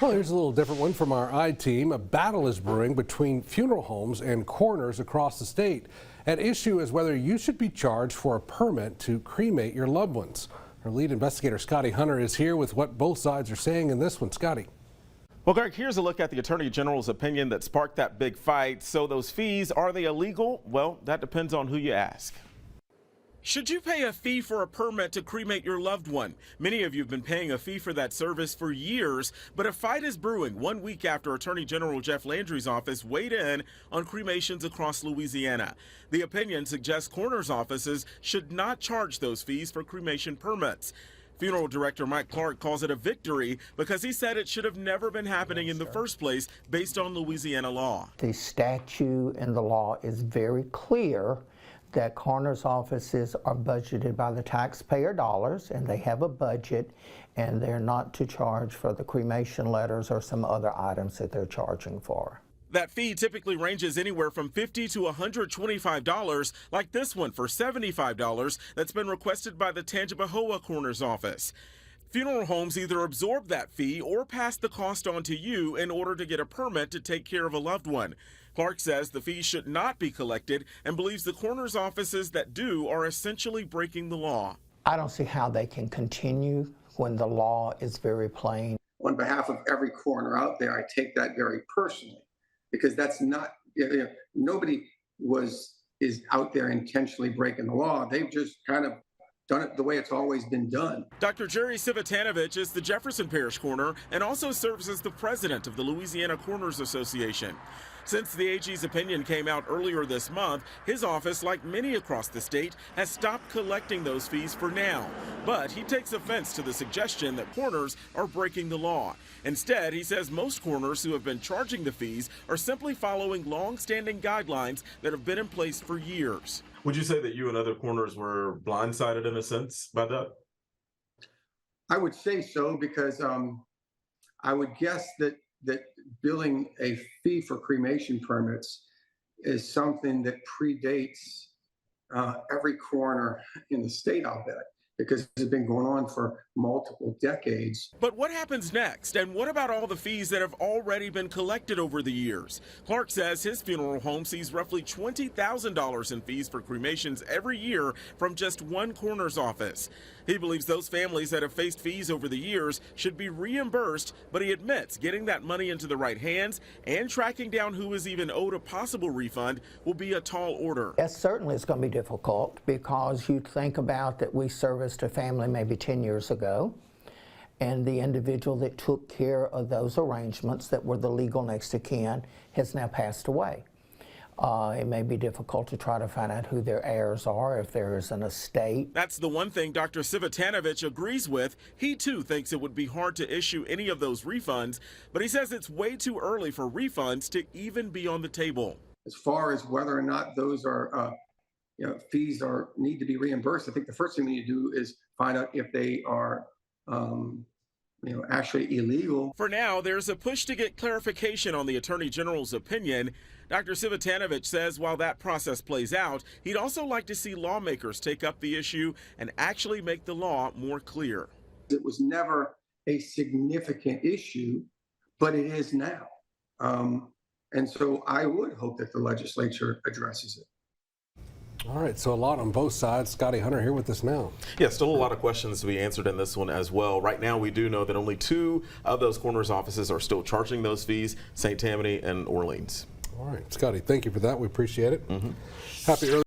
Well, here's a little different one from our I-team. A battle is brewing between funeral homes and coroners across the state. At issue is whether you should be charged for a permit to cremate your loved ones. Our lead investigator, Scotty Hunter, is here with what both sides are saying in this one. Scotty. Well, Greg, here's a look at the Attorney General's opinion that sparked that big fight. So those fees, are they illegal? Well, that depends on who you ask. Should you pay a fee for a permit to cremate your loved one? Many of you have been paying a fee for that service for years, but a fight is brewing 1 week after Attorney General Jeff Landry's office weighed in on cremations across Louisiana. The opinion suggests coroners' offices should not charge those fees for cremation permits. Funeral director Mike Clark calls it a victory because he said it should have never been happening in the first place based on Louisiana law. The statute and the law is very clear that coroner's offices are budgeted by the taxpayer dollars, and they have a budget, and they're not to charge for the cremation letters or some other items that they're charging for. That fee typically ranges anywhere from $50 to $125, like this one for $75 that's been requested by the Tangipahoa coroner's office. Funeral homes either absorb that fee or pass the cost on to you in order to get a permit to take care of a loved one. Clark says the fee should not be collected and believes the coroner's offices that do are essentially breaking the law. I don't see how they can continue when the law is very plain. On behalf of every coroner out there, I take that very personally, because that's not, nobody is out there intentionally breaking the law. They've just kind of done it the way it's always been done. Dr. Jerry Civitanovich is the Jefferson Parish coroner and also serves as the president of the Louisiana Coroners Association. Since the AG's opinion came out earlier this month, his office, like many across the state, has stopped collecting those fees for now. But he takes offense to the suggestion that coroners are breaking the law. Instead, he says most coroners who have been charging the fees are simply following long-standing guidelines that have been in place for years. Would you say that you and other coroners were blindsided in a sense by that? I would say so, because I would guess that billing a fee for cremation permits is something that predates every coroner in the state, I'll bet, because it's been going on for multiple decades. But what happens next? And what about all the fees that have already been collected over the years? Clark says his funeral home sees roughly $20,000 in fees for cremations every year from just one coroner's office. He believes those families that have faced fees over the years should be reimbursed, but he admits getting that money into the right hands and tracking down who is even owed a possible refund will be a tall order. Yes, certainly it's going to be difficult, because you think about that we serviced a family maybe 10 years ago, and the individual that took care of those arrangements that were the legal next of kin has now passed away. It may be difficult to try to find out who their heirs are, if there is an estate. That's the one thing Dr. Civitanovich agrees with. He too thinks it would be hard to issue any of those refunds, but he says it's way too early for refunds to even be on the table. As far as whether or not those are fees need to be reimbursed, I think the first thing we need to do is find out if they are actually illegal. For now, there's a push to get clarification on the Attorney General's opinion. Dr. Civitanovich says while that process plays out, he'd also like to see lawmakers take up the issue and actually make the law more clear. It was never a significant issue, but it is now. And so I would hope that the legislature addresses it. All right, so a lot on both sides. Scotty Hunter here with us now. Yeah, still a lot of questions to be answered in this one as well. Right now, we do know that only 2 of those coroners' offices are still charging those fees, St. Tammany and Orleans. All right, Scotty, thank you for that. We appreciate it. Happy early